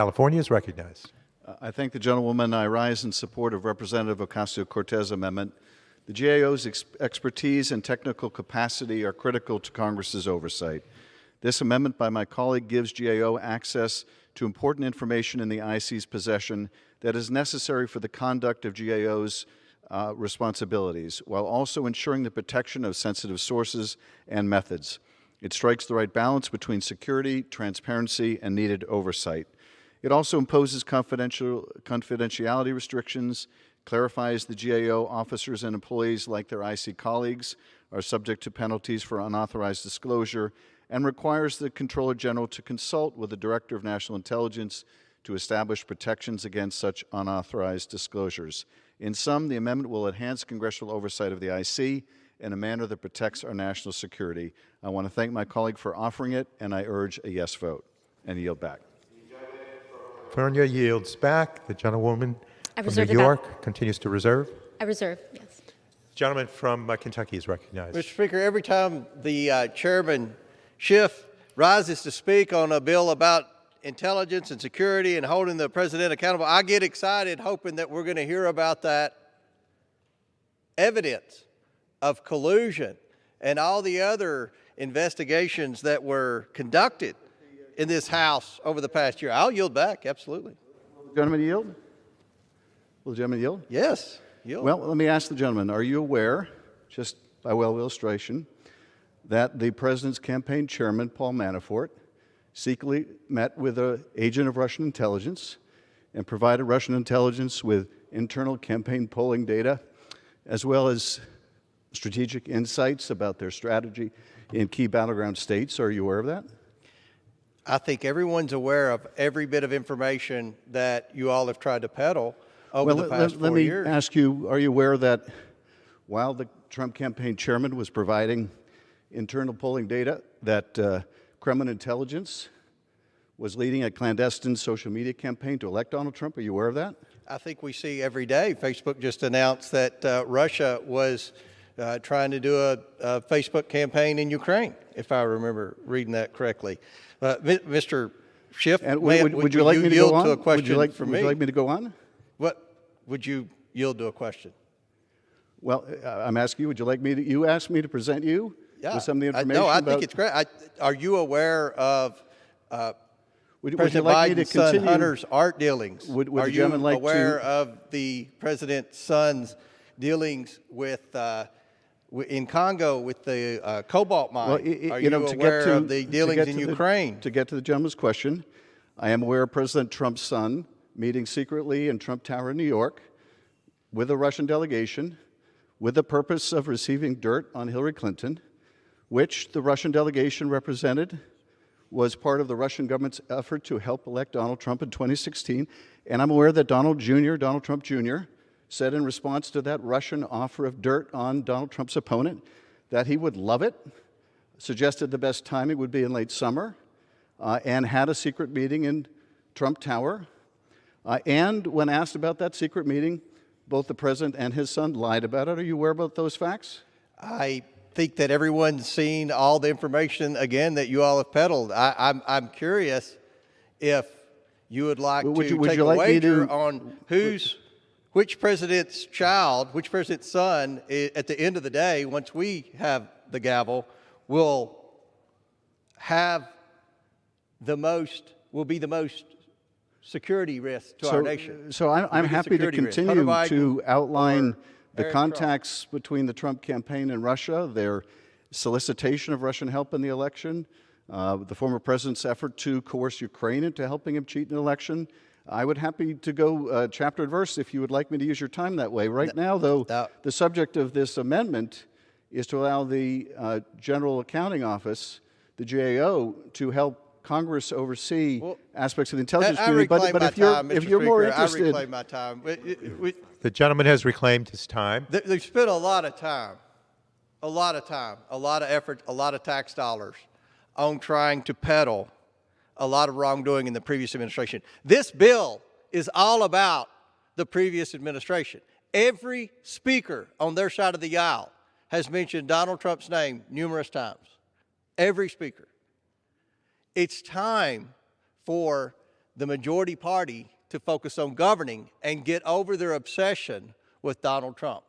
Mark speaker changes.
Speaker 1: California is recognized.
Speaker 2: I thank the gentlewoman. I rise in support of Representative Ocasio-Cortez amendment. The GAO's expertise and technical capacity are critical to Congress's oversight. This amendment by my colleague gives GAO access to important information in the IC's possession that is necessary for the conduct of GAO's responsibilities, while also ensuring the protection of sensitive sources and methods. It strikes the right balance between security, transparency, and needed oversight. It also imposes confidentiality restrictions, clarifies the GAO officers and employees, like their IC colleagues, are subject to penalties for unauthorized disclosure, and requires the Comptroller General to consult with the Director of National Intelligence to establish protections against such unauthorized disclosures. In sum, the amendment will enhance congressional oversight of the IC in a manner that protects our national security. I want to thank my colleague for offering it, and I urge a yes vote and yield back.
Speaker 1: California yields back. The gentlewoman from New York continues to reserve.
Speaker 3: I reserve, yes.
Speaker 1: The gentleman from Kentucky is recognized.
Speaker 4: Mr. Speaker, every time the Chairman Schiff rises to speak on a bill about intelligence and security and holding the President accountable, I get excited hoping that we're going to hear about that evidence of collusion and all the other investigations that were conducted in this House over the past year. I'll yield back, absolutely.
Speaker 2: Will the gentleman yield? Will the gentleman yield?
Speaker 4: Yes, yield.
Speaker 2: Well, let me ask the gentleman, are you aware, just by way of illustration, that the President's campaign chairman, Paul Manafort, secretly met with an agent of Russian intelligence and provided Russian intelligence with internal campaign polling data, as well as strategic insights about their strategy in key battleground states? Are you aware of that?
Speaker 4: I think everyone's aware of every bit of information that you all have tried to peddle over the past 4 years.
Speaker 2: Let me ask you, are you aware that while the Trump campaign chairman was providing internal polling data, that Kremlin intelligence was leading a clandestine social media campaign to elect Donald Trump? Are you aware of that?
Speaker 4: I think we see every day. Facebook just announced that Russia was trying to do a Facebook campaign in Ukraine, if I remember reading that correctly. Mr. Schiff,
Speaker 2: would you like me to go on?
Speaker 4: To a question for me?
Speaker 2: Would you like me to go on?
Speaker 4: What would you yield to a question?
Speaker 2: Well, I'm asking you, would you like me to, you asked me to present you with some of the information?
Speaker 4: No, I think it's great. Are you aware of President
Speaker 2: like
Speaker 4: Biden's son Hunter's art dealings?
Speaker 2: Are you
Speaker 4: aware of the President's son's dealings with in Congo with the cobalt mine?
Speaker 2: Well,
Speaker 4: Are you aware of the dealings in Ukraine?
Speaker 2: To get to the gentleman's question, I am aware of President Trump's son meeting secretly in Trump Tower in New York with a Russian delegation with the purpose of receiving dirt on Hillary Clinton, which the Russian delegation represented was part of the Russian government's effort to help elect Donald Trump in 2016. And I'm aware that Donald Trump Jr., said in response to that Russian offer of dirt on Donald Trump's opponent that he would love it, suggested the best timing would be in late summer, and had a secret meeting in Trump Tower. And when asked about that secret meeting, both the president and his son lied about it. Are you aware about those facts?
Speaker 4: I think that everyone's seen all the information, again, that you all have peddled. I'm curious if you would like to take a wager on which president's child, which president's son, at the end of the day, once we have the gavel, will be the most security risk to our nation.
Speaker 2: So I'm happy to continue to outline the contacts between the Trump campaign and Russia, their solicitation of Russian help in the election, the former president's effort to coerce Ukraine into helping him cheat an election. I would happy to go chapter and verse if you would like me to use your time that way. Right now, though, the subject of this amendment is to allow the General Accounting Office, the GAO, to help Congress oversee aspects of the intelligence community. But if you're more interested,
Speaker 4: I reclaim my time.
Speaker 1: The gentleman has reclaimed his time.
Speaker 4: They've spent a lot of time, a lot of effort, a lot of tax dollars on trying to peddle a lot of wrongdoing in the previous administration. This bill is all about the previous administration. Every speaker on their side of the aisle has mentioned Donald Trump's name numerous times. Every speaker. It's time for the majority party to focus on governing and get over their obsession with Donald Trump.